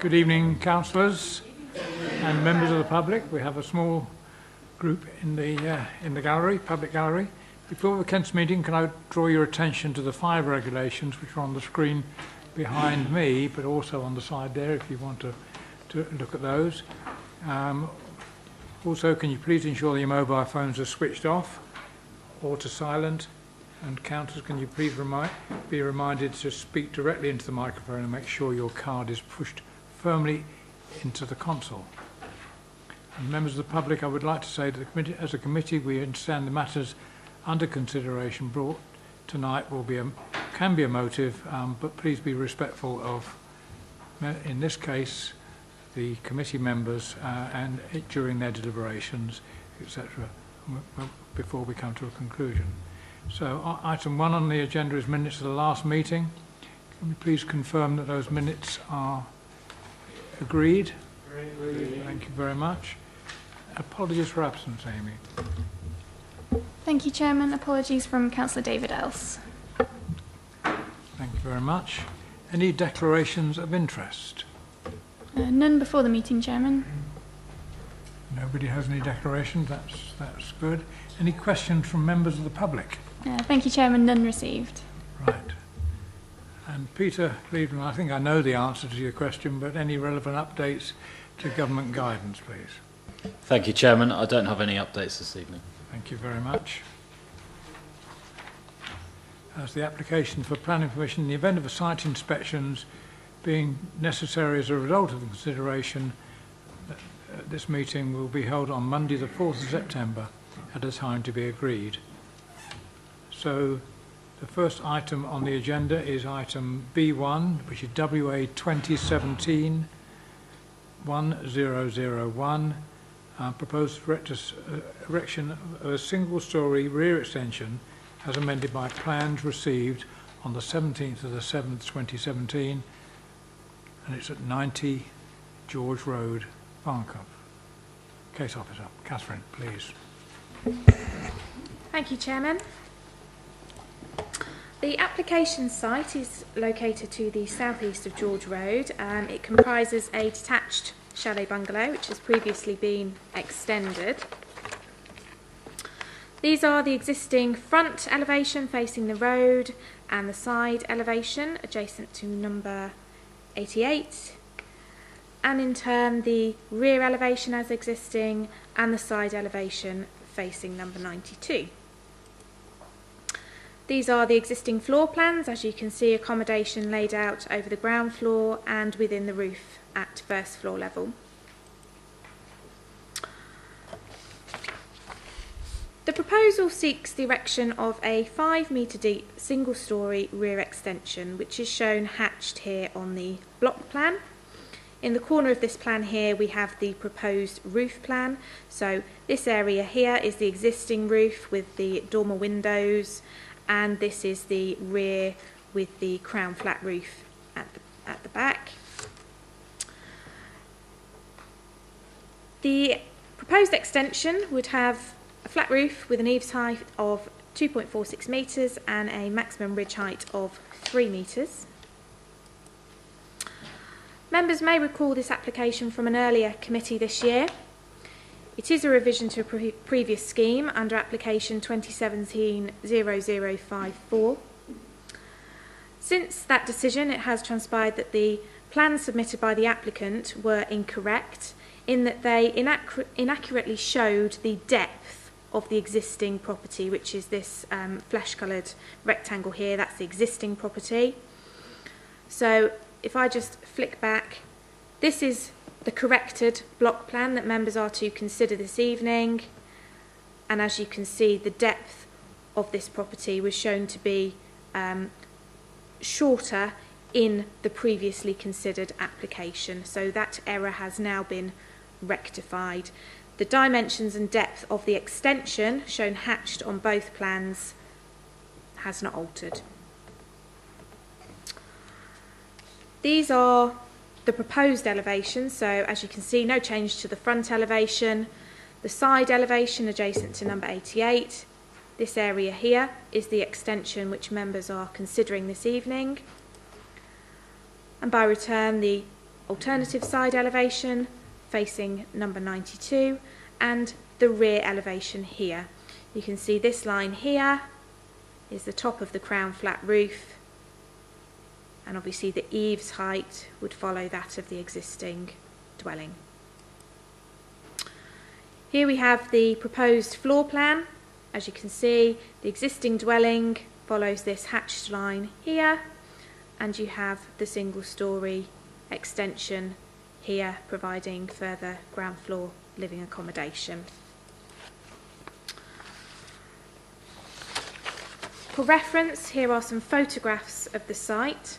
Good evening, councillors and members of the public. We have a small group in the gallery, public gallery. Before the Kent's meeting, can I draw your attention to the 5 regulations which are on the screen behind me, but also on the side there if you want to look at those. Also, can you please ensure that your mobile phones are switched off or to silent? And councillors, can you please be reminded to speak directly into the microphone and make sure your card is pushed firmly into the console. And members of the public, I would like to say that as a committee, we understand the matters under consideration brought tonight can be emotive, but please be respectful of, in this case, the committee members and during their deliberations, etc., before we come to a conclusion. So item 1 on the agenda is minutes of the last meeting. Can we please confirm that those minutes are agreed? Agreed. Thank you very much. Apologies for absence, Amy. Thank you, Chairman. Apologies from Councillor David Else. Thank you very much. Any declarations of interest? None before the meeting, Chairman. Nobody has any declarations. That's good. Any questions from members of the public? Thank you, Chairman. None received. Right. And Peter Cleveland, I think I know the answer to your question, but any relevant updates to government guidance, please? Thank you, Chairman. I don't have any updates this evening. Thank you very much. As the application for planning permission in the event of a site inspections being necessary as a result of the consideration, this meeting will be held on Monday the 4th of September at a time to be agreed. So the first item on the agenda is item B1, which is WA 2017-1001, proposed erection of a single-storey rear extension as amended by plans received on the 17th of the 7th 2017, and it's at 90 George Road, Farncombe. Case officer, Catherine, please. Thank you, Chairman. The application site is located to the southeast of George Road. It comprises a detached chalet bungalow which has previously been extended. These are the existing front elevation facing the road and the side elevation adjacent to number 88, and in turn the rear elevation as existing and the side elevation facing number 92. These are the existing floor plans. As you can see, accommodation laid out over the ground floor and within the roof at first floor level. The proposal seeks the erection of a 5 metre deep single storey rear extension, which is shown hatched here on the block plan. In the corner of this plan here we have the proposed roof plan. So this area here is the existing roof with the dormer windows, and this is the rear with the crown flat roof at the back. The proposed extension would have a flat roof with an eaves height of 2.46 metres and a maximum ridge height of 3 metres. Members may recall this application from an earlier committee this year. It is a revision to a previous scheme under application 2017-0054. Since that decision, it has transpired that the plans submitted by the applicant were incorrect in that they inaccurately showed the depth of the existing property, which is this flesh-coloured rectangle here. That's the existing property. So if I just flick back, this is the corrected block plan that members are to consider this evening, and as you can see, the depth of this property was shown to be shorter in the previously considered application, so that error has now been rectified. The dimensions and depth of the extension shown hatched on both plans has not altered. These are the proposed elevation, so as you can see, no change to the front elevation. The side elevation adjacent to number 88. This area here is the extension which members are considering this evening. And by return, the alternative side elevation facing number 92 and the rear elevation here. You can see this line here is the top of the crown flat roof, and obviously the eaves height would follow that of the existing dwelling. Here we have the proposed floor plan. As you can see, the existing dwelling follows this hatched line here, and you have the single storey extension here providing further ground floor living accommodation. For reference, here are some photographs of the site.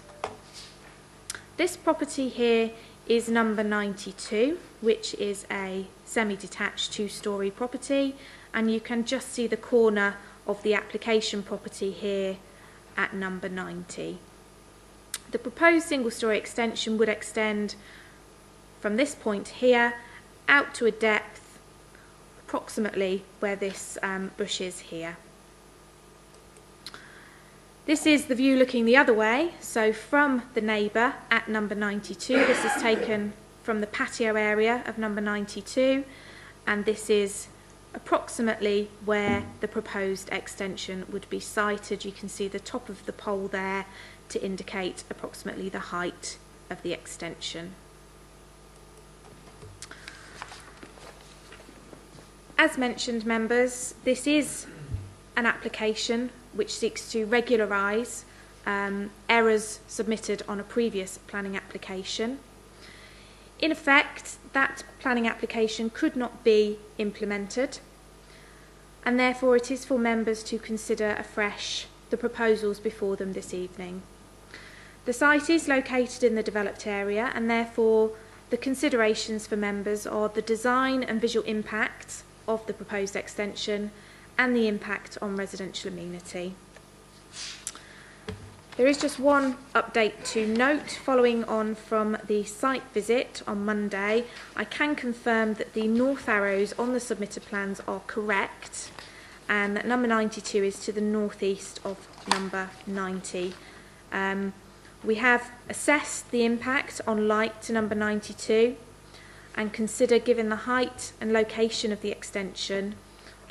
This property here is number 92, which is a semi-detached two-storey property, and you can just see the corner of the application property here at number 90. The proposed single-storey extension would extend from this point here out to a depth approximately where this bush is here. This is the view looking the other way, so from the neighbour at number 92, this is taken from the patio area of number 92, and this is approximately where the proposed extension would be sited. You can see the top of the pole there to indicate approximately the height of the extension. As mentioned, members, this is an application which seeks to regularise errors submitted on a previous planning application. In effect, that planning application could not be implemented, and therefore it is for members to consider afresh the proposals before them this evening. The site is located in the developed area, and therefore the considerations for members are the design and visual impact of the proposed extension and the impact on residential amenity. There is just one update to note. Following on from the site visit on Monday, I can confirm that the north arrows on the submitted plans are correct, and that number 92 is to the northeast of number 90. We have assessed the impact on light to number 92 and consider, given the height and location of the extension,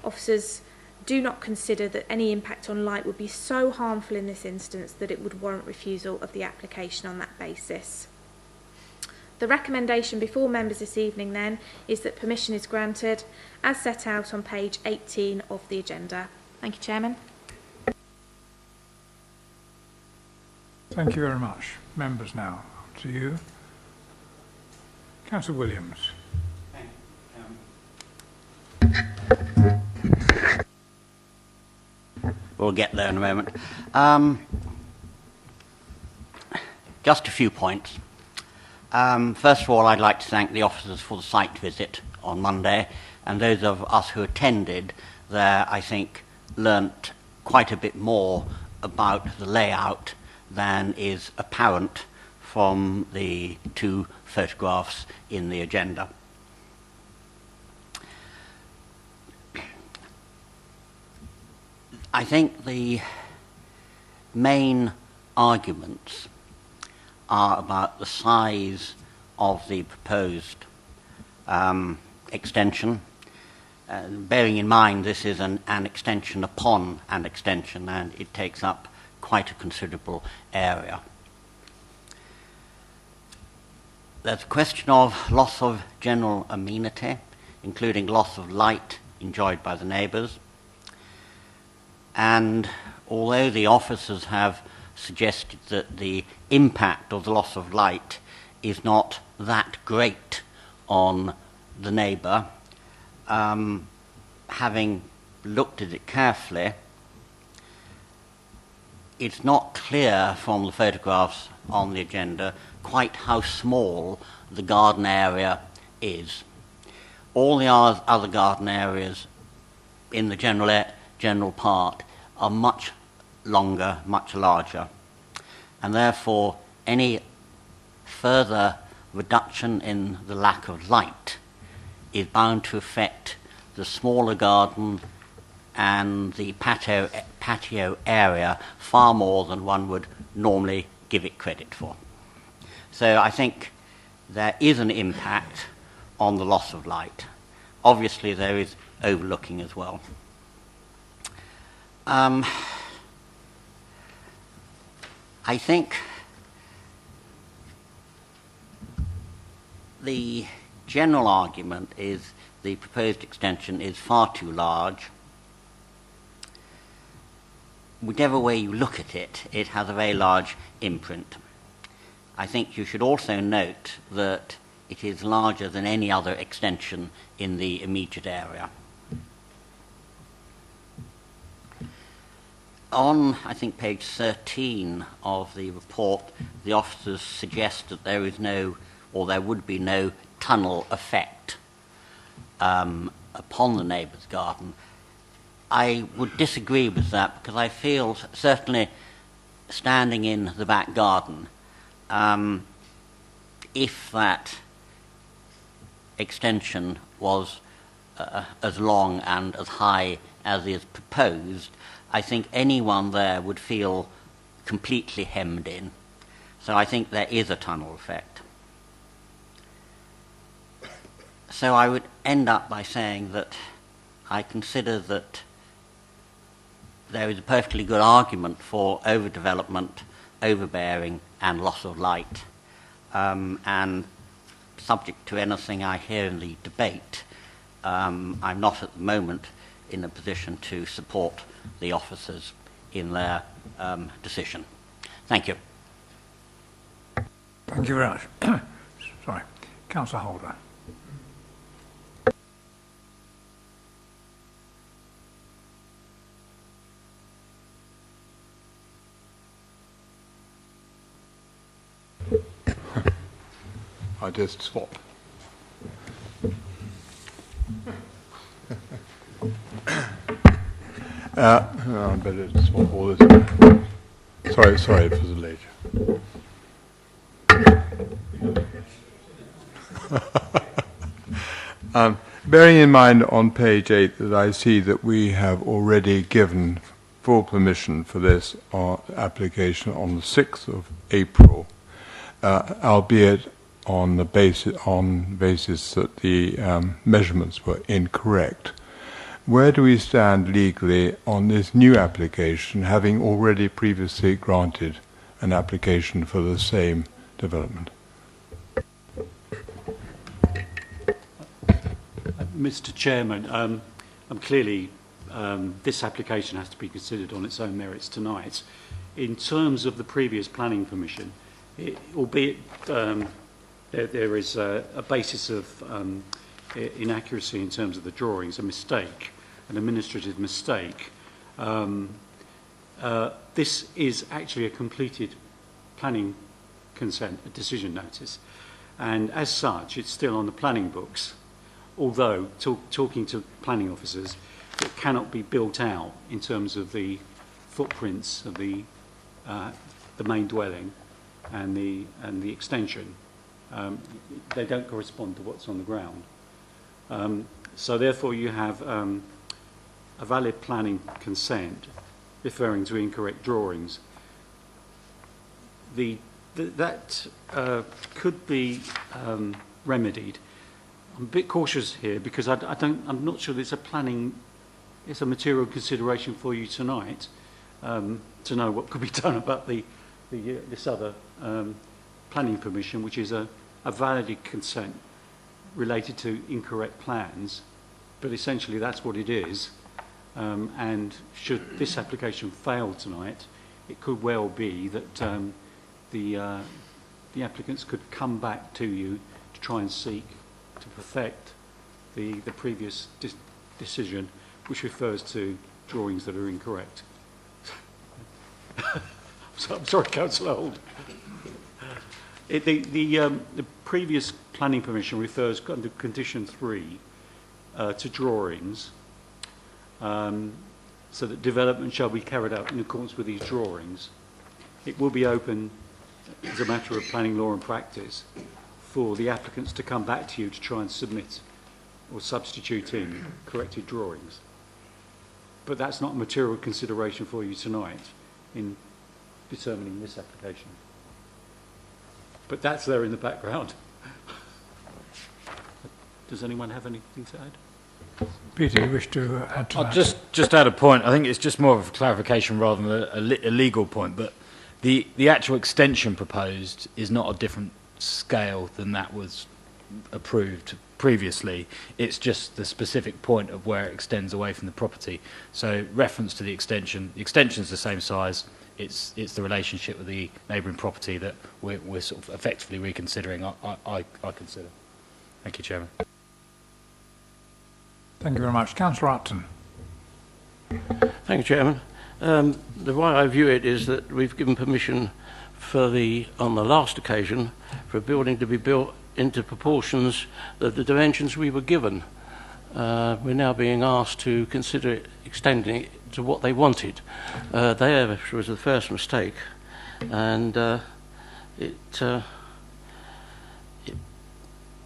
officers do not consider that any impact on light would be so harmful in this instance that it would warrant refusal of the application on that basis. The recommendation before members this evening then is that permission is granted as set out on page 18 of the agenda. Thank you, Chairman. Thank you very much. Members now, to you. Councillor Williams. We'll get there in a moment. Just a few points. First of all, I'd like to thank the officers for the site visit on Monday, and those of us who attended there, I think, learnt quite a bit more about the layout than is apparent from the two photographs in the agenda. I think the main arguments are about the size of the proposed extension, bearing in mind this is an extension upon an extension, and it takes up quite a considerable area. There's a question of loss of general amenity, including loss of light enjoyed by the neighbours. And although the officers have suggested that the impact of the loss of light is not that great on the neighbour, having looked at it carefully, it's not clear from the photographs on the agenda quite how small the garden area is. All the other garden areas in the general part are much longer, much larger, and therefore any further reduction in the lack of light is bound to affect the smaller garden and the patio area far more than one would normally give it credit for. So I think there is an impact on the loss of light. Obviously, there is overlooking as well. I think the general argument is the proposed extension is far too large. Whichever way you look at it, it has a very large imprint. I think you should also note that it is larger than any other extension in the immediate area. On, I think, page 13 of the report, the officers suggest that there is no, or there would be no, tunnel effect upon the neighbour's garden. I would disagree with that because I feel, certainly standing in the back garden, if that extension was as long and as high as is proposed, I think anyone there would feel completely hemmed in. So I think there is a tunnel effect. So I would end up by saying that I consider that there is a perfectly good argument for overdevelopment, overbearing, and loss of light. And subject to anything I hear in the debate, I'm not at the moment in a position to support the officers in their decision. Thank you. Thank you very much. Sorry. Councillor Holder. I just swap. I better swap all this. Sorry, it was late. Bearing in mind on page 8 that I see that we have already given full permission for this application on the 6th of April, albeit on the basis that the measurements were incorrect. Where do we stand legally on this new application, having already previously granted an application for the same development? Mr. Chairman, clearly this application has to be considered on its own merits tonight. In terms of the previous planning permission, albeit there is a basis of inaccuracy in terms of the drawings, a mistake, an administrative mistake. This is actually a completed planning consent, a decision notice, and as such it's still on the planning books, although talking to planning officers, it cannot be built out in terms of the footprints of the main dwelling and the extension. They don't correspond to what's on the ground. So therefore you have a valid planning consent referring to incorrect drawings. That could be remedied. I'm a bit cautious here because I'm not sure it's a material consideration for you tonight to know what could be done about this other planning permission, which is a valid consent related to incorrect plans, but essentially that's what it is. And should this application fail tonight, it could well be that the applicants could come back to you to try and seek to perfect the previous decision, which refers to drawings that are incorrect. So, I'm sorry, Councillor Holt. The previous planning permission refers under condition 3 to drawings, so that development shall be carried out in accordance with these drawings. It will be open as a matter of planning law and practice for the applicants to come back to you to try and submit or substitute in corrected drawings. But that's not a material consideration for you tonight in determining this application. But that's there in the background. Does anyone have anything to add? Peter, you wish to add to I'll that? just add a point. I think it's just more of a clarification rather than a legal point. But the actual extension proposed is not a different scale than that was approved previously. It's just the specific point of where it extends away from the property. So reference to the extension is the same size. It's the relationship with the neighbouring property that we're sort of effectively reconsidering. I consider. Thank you, Chairman. Thank you very much. Councillor Upton. Thank you, Chairman. The way I view it is that we've given permission on the last occasion, for a building to be built into proportions of the dimensions we were given. We're now being asked to consider it, extending it to what they wanted. There was the first mistake, and it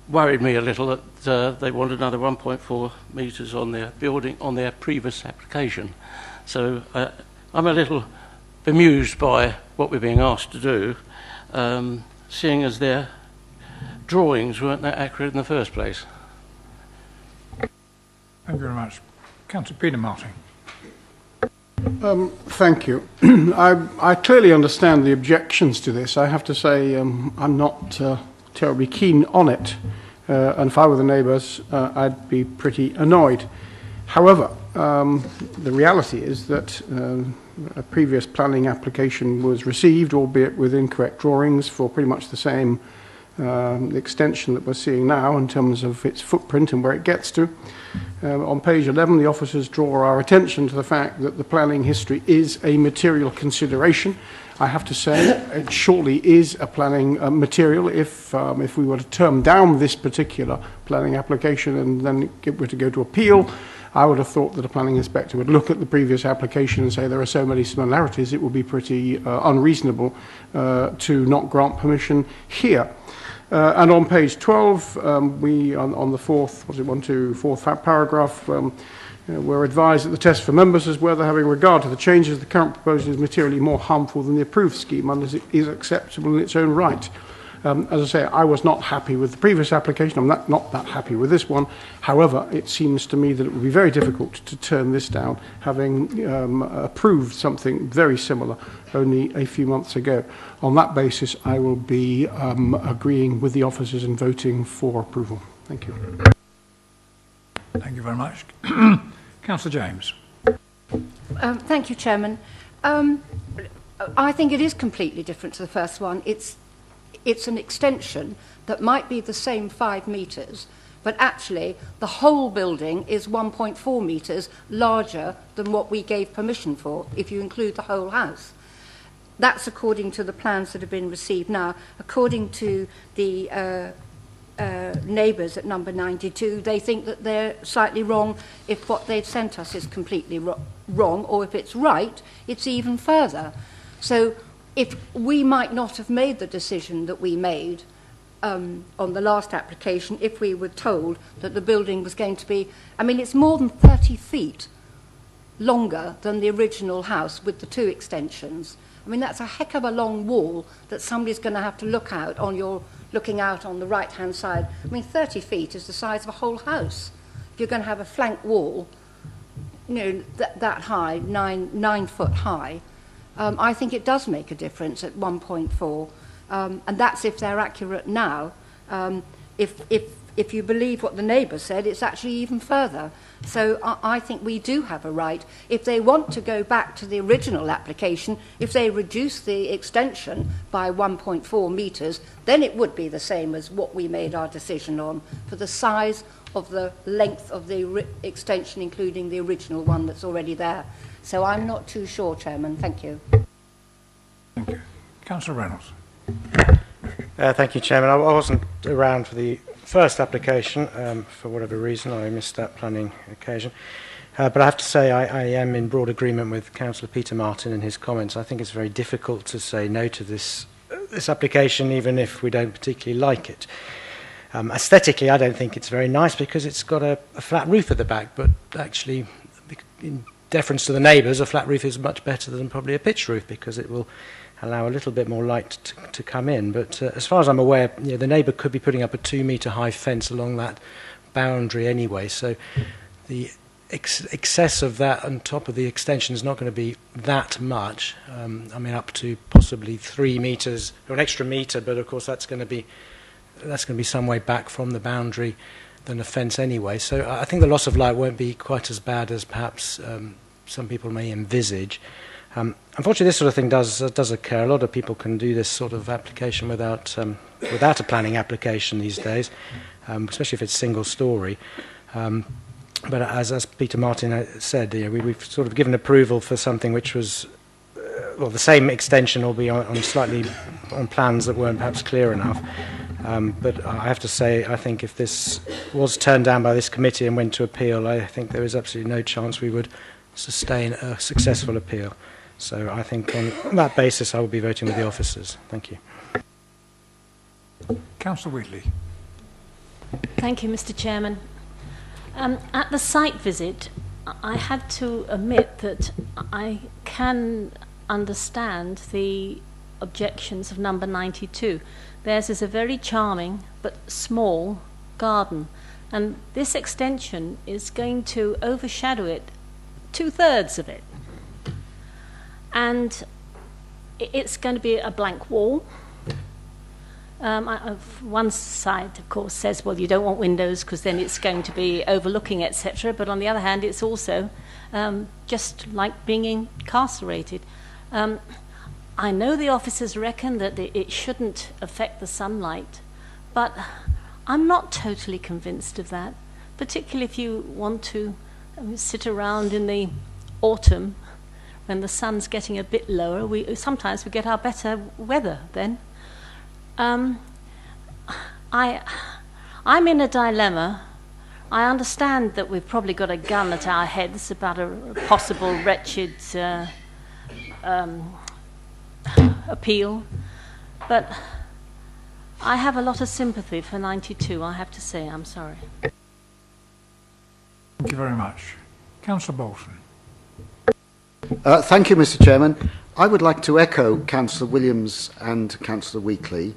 worried me a little that they wanted another 1.4 metres on their building on their previous application. So I'm a little bemused by what we're being asked to do, seeing as their drawings weren't that accurate in the first place. Thank you very much. Councillor Peter Martin. Thank you. I clearly understand the objections to this. I have to say I'm not terribly keen on it. And if I were the neighbours, I'd be pretty annoyed. However, the reality is that a previous planning application was received, albeit with incorrect drawings, for pretty much the same extension that we're seeing now in terms of its footprint and where it gets to. On page 11, the officers draw our attention to the fact that the planning history is a material consideration. I have to say, it surely is a planning material. If we were to turn down this particular planning application and then it were to go to appeal, I would have thought that a planning inspector would look at the previous application and say there are so many similarities, it would be pretty unreasonable to not grant permission here. And on page 12, we, on the fourth paragraph, we're advised that the test for members is whether, having regard to the changes, the current proposal is materially more harmful than the approved scheme, and it is acceptable in its own right. As I say, I was not happy with the previous application. I'm not that happy with this one. However, it seems to me that it would be very difficult to turn this down, having approved something very similar only a few months ago. On that basis, I will be agreeing with the officers and voting for approval. Thank you. Thank you very much. Councillor James. Thank you, Chairman. I think it is completely different to the first one. It's an extension that might be the same 5 metres, but actually the whole building is 1.4 metres larger than what we gave permission for, if you include the whole house. That's according to the plans that have been received now. According to the neighbours at number 92, they think that they're slightly wrong if what they've sent us is completely wrong, or if it's right, it's even further. So if we might not have made the decision that we made on the last application if we were told that the building was going to be, I mean, it's more than 30 feet longer than the original house with the 2 extensions. I mean, that's a heck of a long wall that somebody's going to have to look out on looking out on the right-hand side. I mean, 30 feet is the size of a whole house. If you're going to have a flank wall, you know, that high, 9 foot high, I think it does make a difference at 1.4, and that's if they're accurate now. If you believe what the neighbour said, it's actually even further. So I think we do have a right. If they want to go back to the original application, if they reduce the extension by 1.4 metres, then it would be the same as what we made our decision on for the size of the length of the extension, including the original one that's already there. So I'm not too sure, Chairman. Thank you. Thank you. Councillor Reynolds. Thank you, Chairman. I wasn't around for the first application. For whatever reason, I missed that planning occasion. But I have to say I am in broad agreement with Councillor Peter Martin in his comments. I think it's very difficult to say no to this application, even if we don't particularly like it. Aesthetically, I don't think it's very nice because it's got a flat roof at the back, but actually, in deference to the neighbours, a flat roof is much better than probably a pitched roof because it will allow a little bit more light to come in. But as far as I'm aware, you know, the neighbour could be putting up a 2 metre high fence along that boundary anyway, so the excess of that on top of the extension is not going to be that much. I mean, up to possibly 3 metres or an extra metre, but of course that's going to be some way back from the boundary than a fence anyway. So I think the loss of light won't be quite as bad as perhaps some people may envisage. Unfortunately, this sort of thing does occur. A lot of people can do this sort of application without a planning application these days, especially if it's single story. But as Peter Martin said, we've sort of given approval for something which was, well, the same extension, albeit on plans that weren't perhaps clear enough. But I have to say, I think if this was turned down by this committee and went to appeal, I think there is absolutely no chance we would sustain a successful appeal. So I think on that basis, I will be voting with the officers. Thank you. Councillor Wheatley. Thank you, Mr. Chairman. At the site visit, I had to admit that I can understand the objections of number 92. Theirs is a very charming but small garden, and this extension is going to overshadow it, 2/3 of it. And it's going to be a blank wall. One side, of course, says, well, you don't want windows because then it's going to be overlooking, etc. But on the other hand, it's also just like being incarcerated. I know the officers reckon that it shouldn't affect the sunlight, but I'm not totally convinced of that, particularly if you want to sit around in the autumn when the sun's getting a bit lower. Sometimes we get our better weather then. I'm in a dilemma. I understand that we've probably got a gun at our heads about a possible wretched appeal, but I have a lot of sympathy for 92, I have to say. I'm sorry. Thank you very much. Councillor Bolton. Thank you, Mr. Chairman. I would like to echo Councillor Williams and Councillor Wheatley.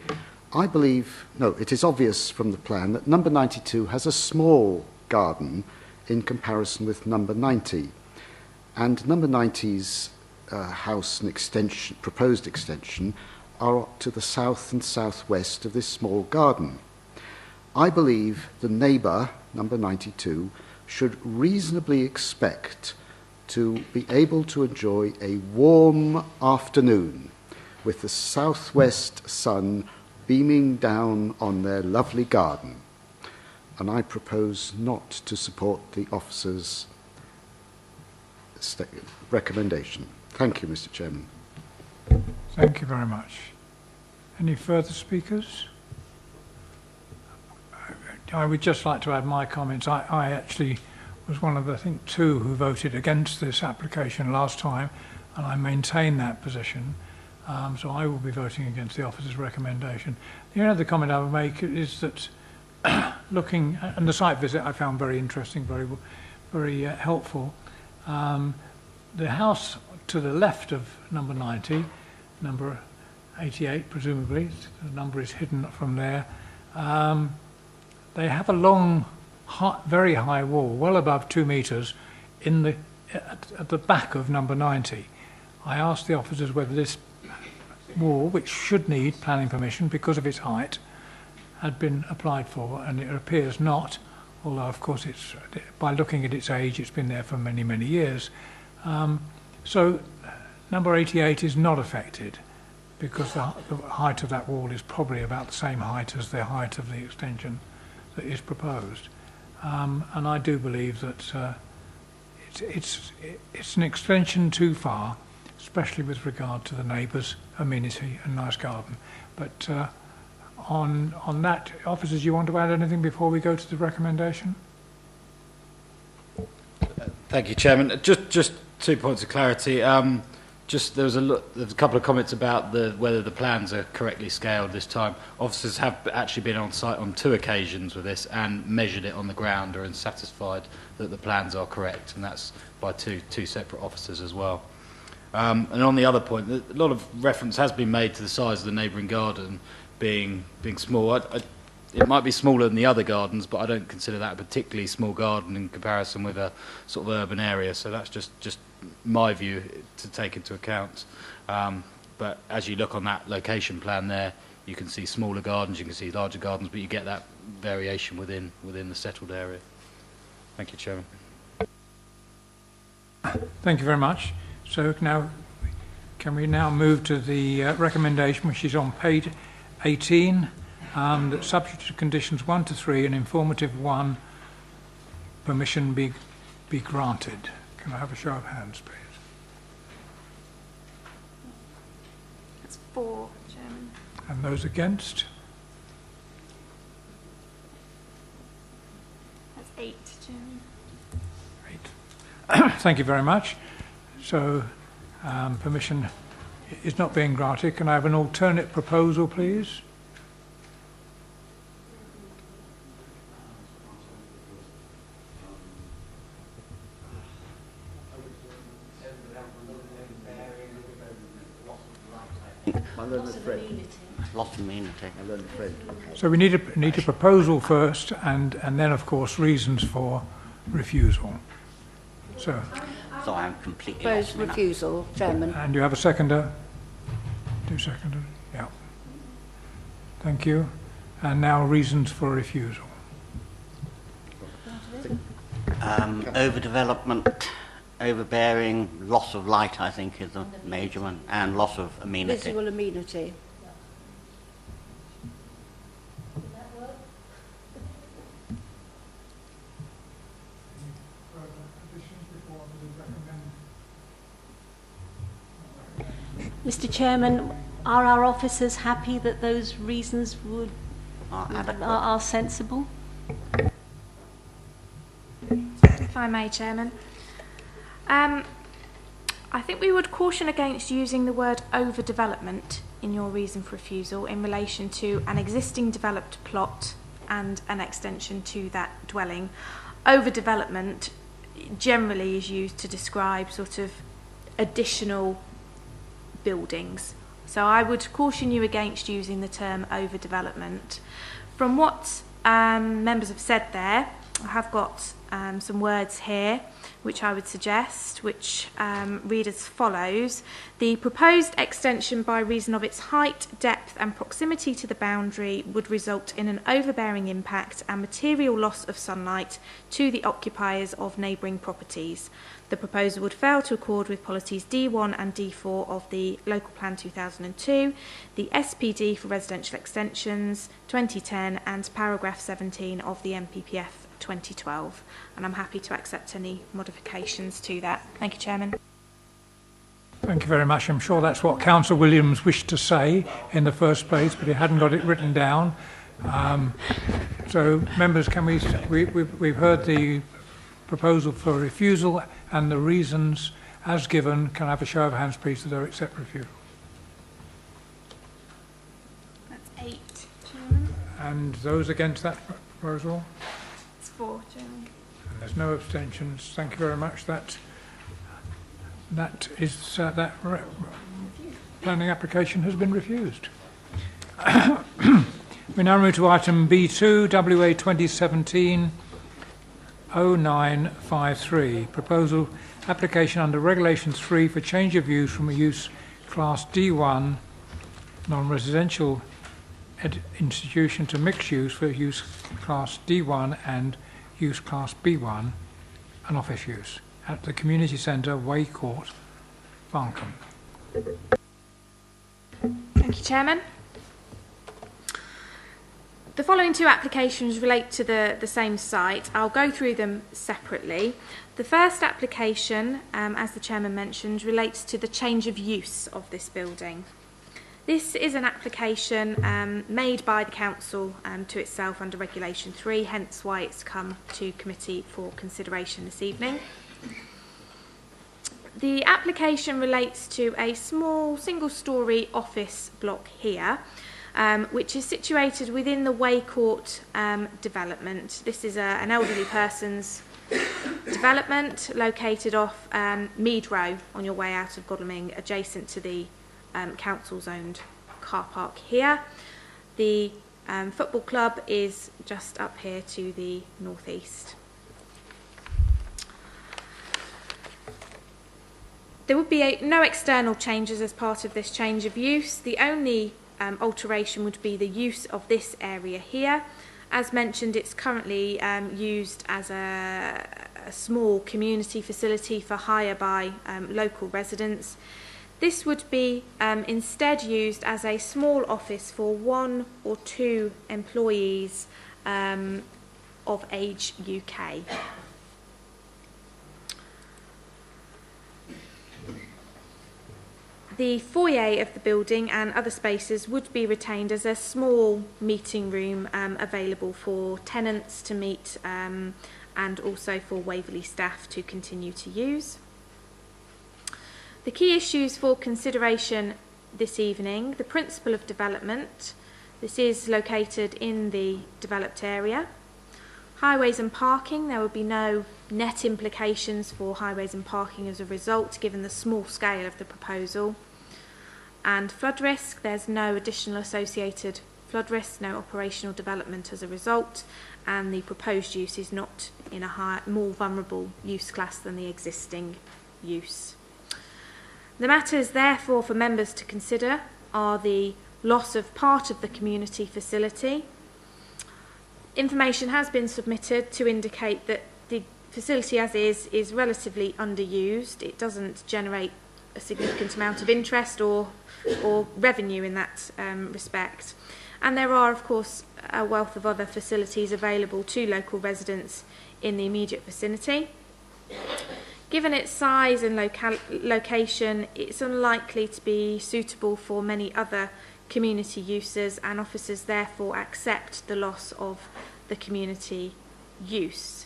I believe, no, it is obvious from the plan that number 92 has a small garden in comparison with number 90. And number 90's house and extension, proposed extension, are to the south and southwest of this small garden. I believe the neighbour, number 92, should reasonably expect to be able to enjoy a warm afternoon with the southwest sun beaming down on their lovely garden. And I propose not to support the officer's recommendation. Thank you, Mr. Chairman. Thank you very much. Any further speakers? I would just like to add my comments. I actually was one of the, I think, 2 who voted against this application last time, and I maintain that position. So I will be voting against the officer's recommendation. The only other comment I would make is that looking, and the site visit I found very interesting, very helpful. The house to the left of number 90, number 88 presumably, the number is hidden from there, they have a long, very high wall, well above 2 metres, at the back of number 90. I asked the officers whether this wall, which should need planning permission because of its height, had been applied for, and it appears not, although of course it's, by looking at its age, it's been there for many, many years. So number 88 is not affected because the height of that wall is probably about the same height as the height of the extension that is proposed. And I do believe that it's an extension too far, especially with regard to the neighbours' amenity and nice garden. But on that, officers, you want to add anything before we go to the recommendation? Thank you, Chairman. Just 2 points of clarity. There's a couple of comments about whether the plans are correctly scaled this time. Officers have actually been on site on 2 occasions with this and measured it on the ground and satisfied that the plans are correct, and that's by two separate officers as well. And on the other point, a lot of reference has been made to the size of the neighbouring garden being small. it might be smaller than the other gardens, but I don't consider that a particularly small garden in comparison with a sort of urban area. So that's just my view to take into account. But as you look on that location plan there, you can see smaller gardens, you can see larger gardens, but you get that variation within the settled area. Thank you, Chairman. Thank you very much. So now, can we now move to the recommendation, which is on page 18, that subject to conditions 1 to 3 and informative 1, permission be granted. Can I have a show of hands, please? That's 4, Chairman. And those against? That's 8, Chairman. 8. Thank you very much. So, permission is not being granted. Can I have an alternate proposal, please? Loss of amenity. So we need a proposal first, and then of course reasons for refusal. So I'm completely Propose lost in that. refusal, Chairman. And you have a seconder? 2 seconders? Yeah. Thank you. And now reasons for refusal. Overdevelopment, overbearing, loss of light, I think, is a major one, and loss of amenity. Visual amenity. Mr. Chairman, are our officers happy that those reasons are sensible? If I may, Chairman. I think we would caution against using the word overdevelopment in your reason for refusal in relation to an existing developed plot and an extension to that dwelling. Overdevelopment generally is used to describe sort of additional buildings. So I would caution you against using the term overdevelopment. From what members have said there, I have got some words here which I would suggest, which read as follows. The proposed extension by reason of its height, depth and proximity to the boundary would result in an overbearing impact and material loss of sunlight to the occupiers of neighbouring properties. The proposal would fail to accord with policies D1 and D4 of the Local Plan 2002, the SPD for residential extensions 2010 and paragraph 17 of the MPPF 2012. And I'm happy to accept any modifications to that. Thank you, Chairman. Thank you very much. I'm sure that's what Councillor Williams wished to say in the first place, but he hadn't got it written down. So, members, can we've heard the proposal for refusal and the reasons as given. Can I have a show of hands, please, that I accept refusal? That's 8, Chairman. And those against that proposal? It's 4, Chairman. And there's no abstentions. Thank you very much. That planning application has been refused. We now move to item B2, WA 2017-0953, proposal application under Regulation 3 for change of use from a use class D1 non-residential institution to mixed use for use class D1 and use class B1 and office use at the community centre, Way Court, Farncombe. Thank you, Chairman. The following two applications relate to the same site. I'll go through them separately. The first application, as the Chairman mentioned, relates to the change of use of this building. This is an application made by the Council to itself under Regulation 3, hence why it's come to committee for consideration this evening. The application relates to a small single-storey office block here, which is situated within the Way Court development. This is an elderly person's development located off Mead Row on your way out of Godalming, adjacent to the council's owned car park here. The football club is just up here to the northeast. There would be no external changes as part of this change of use. The only alteration would be the use of this area here. As mentioned, it's currently used as a small community facility for hire by local residents. This would be instead used as a small office for 1 or 2 employees of Age UK. The foyer of the building and other spaces would be retained as a small meeting room available for tenants to meet and also for Waverley staff to continue to use. The key issues for consideration this evening: the principle of development. This is located in the developed area. Highways and parking. There will be no net implications for highways and parking as a result, given the small scale of the proposal. And flood risk. There's no additional associated flood risk, no operational development as a result, and the proposed use is not in a more vulnerable use class than the existing use. The matters therefore for members to consider are the loss of part of the community facility. Information has been submitted to indicate that the facility as is relatively underused. It doesn't generate a significant amount of interest or revenue in that respect. And there are, of course, a wealth of other facilities available to local residents in the immediate vicinity. Given its size and location, it's unlikely to be suitable for many other community uses, and officers therefore accept the loss of the community use.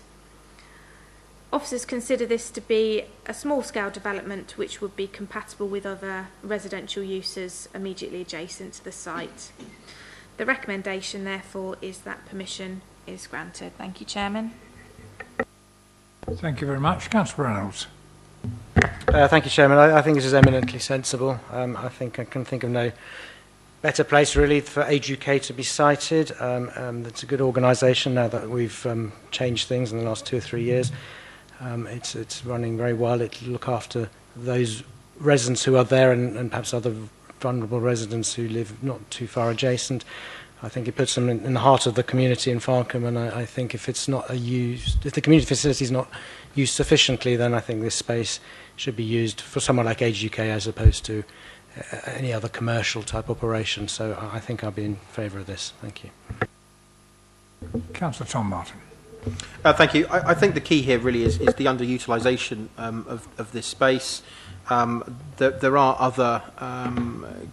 Officers consider this to be a small-scale development which would be compatible with other residential uses immediately adjacent to the site. The recommendation, therefore, is that permission is granted. Thank you, Chairman. Thank you very much. Councillor Reynolds. Thank you, Chairman. I think this is eminently sensible. I think I can think of no better place, really, for Age UK to be cited. It's a good organisation now that we've changed things in the last 2 or 3 years. It's running very well. It'll look after those residents who are there and perhaps other vulnerable residents who live not too far adjacent. I think it puts them in the heart of the community in Farnham, and I think if it's not used, if the community facility is not used sufficiently, then I think this space should be used for someone like Age UK as opposed to any other commercial type operation. So I think I'll be in favour of this. Thank you. Councillor Tom Martin. Thank you. I think the key here really is the underutilisation of this space. There are other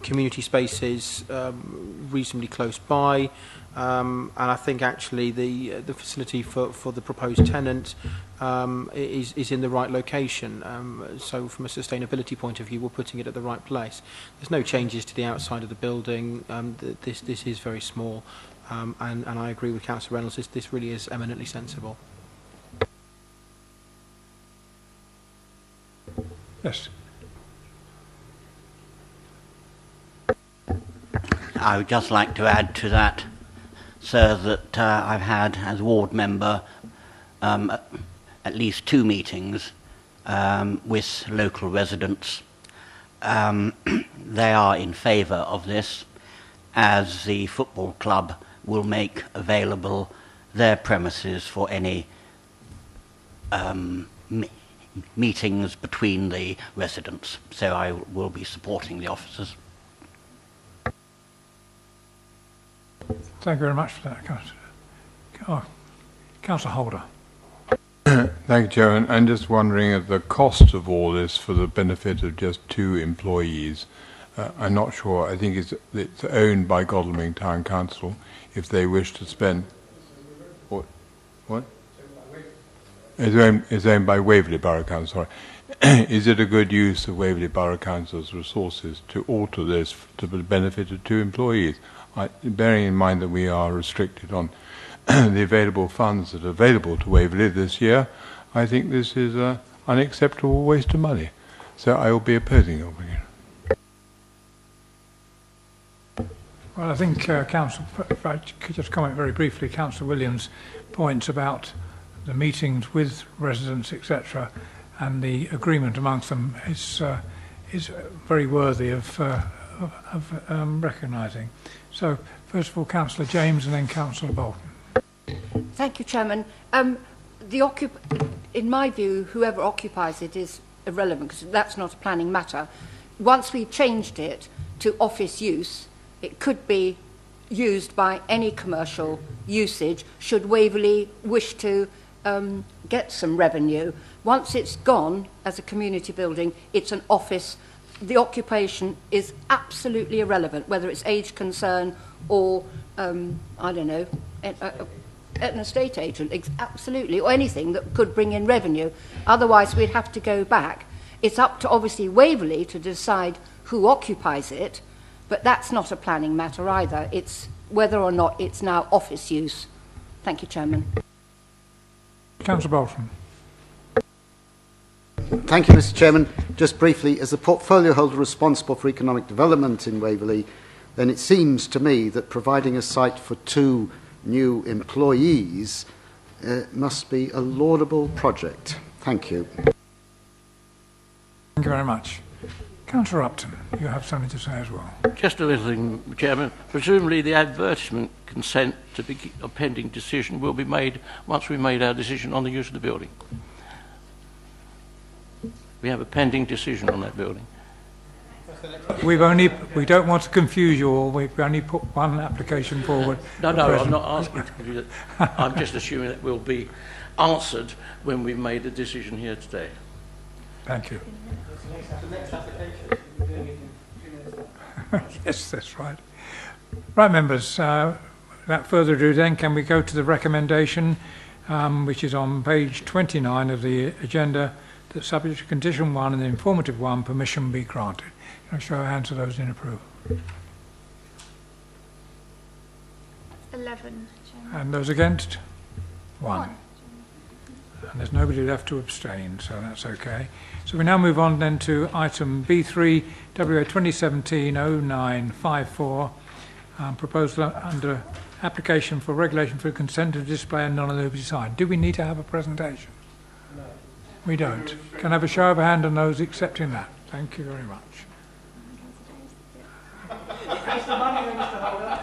community spaces reasonably close by, and I think actually the facility for the proposed tenant is in the right location. So from a sustainability point of view, we're putting it at the right place. There's no changes to the outside of the building. This is very small, and I agree with Councillor Reynolds. This really is eminently sensible. Yes. I would just like to add to that, sir, that I've had, as ward member, at least 2 meetings with local residents. They are in favour of this, as the football club will make available their premises for any meetings between the residents. So I will be supporting the officers. Thank you very much for that, Councillor. Councillor Holder. Thank you, Chairman. I'm just wondering at the cost of all this for the benefit of just 2 employees. I'm not sure. I think it's owned by Godalming Town Council. If they wish to spend... What? It's owned by Waverley Borough Council, sorry. Is it a good use of Waverley Borough Council's resources to alter this to the benefit of 2 employees? Bearing in mind that we are restricted on the available funds that are available to Waverley this year, I think this is an unacceptable waste of money. So I will be opposing it. Well, I think Councillor, if I could just comment very briefly, Councillor Williams' points about the meetings with residents, etc., and the agreement amongst them is very worthy of recognising. So, first of all, Councillor James and then Councillor Bolton. Thank you, Chairman. In my view, whoever occupies it is irrelevant because that's not a planning matter. Once we've changed it to office use, it could be used by any commercial usage should Waverley wish to get some revenue. Once it's gone as a community building, it's an office. The occupation is absolutely irrelevant, whether it's age concern or, I don't know, an estate agent, absolutely, or anything that could bring in revenue. Otherwise, we'd have to go back. It's up to, obviously, Waverley to decide who occupies it, but that's not a planning matter either. It's whether or not it's now office use. Thank you, Chairman. Councillor Bolton. Thank you, Mr. Chairman. Just briefly, as the portfolio holder responsible for economic development in Waverley, then it seems to me that providing a site for 2 new employees must be a laudable project. Thank you. Thank you very much. Councillor Upton, you have something to say as well. Just a little thing, Chairman. Presumably the advertisement consent to a pending decision will be made once we've made our decision on the use of the building. We have a pending decision on that building. We don't want to confuse you all. We've only put one application forward. No, I'm not asking to confuse it. I'm just assuming that will be answered when we've made the decision here today. Thank you. Yes, that's right. Right, members, without further ado then, can we go to the recommendation, which is on page 29 of the agenda, that subject to condition 1 and the informative 1, permission be granted. Can I show of hands of those in approval? 11, Chairman. And those against? 1. And there's nobody left to abstain, so that's okay. So we now move on then to item B3, WA 2017-0954, proposal under application for regulation for consent to display a non-illuminated sign. Do we need to have a presentation? No. We don't. Can I have a show of hand on those accepting that? Thank you very much. It's the money, Mr. Holder.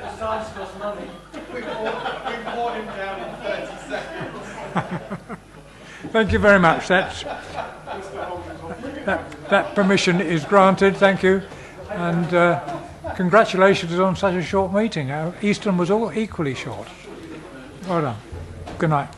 The signs cost money. We've brought him down in 30 seconds. Thank you very much. That permission is granted. Thank you. And congratulations on such a short meeting. Easton was all equally short. Well done. Good night.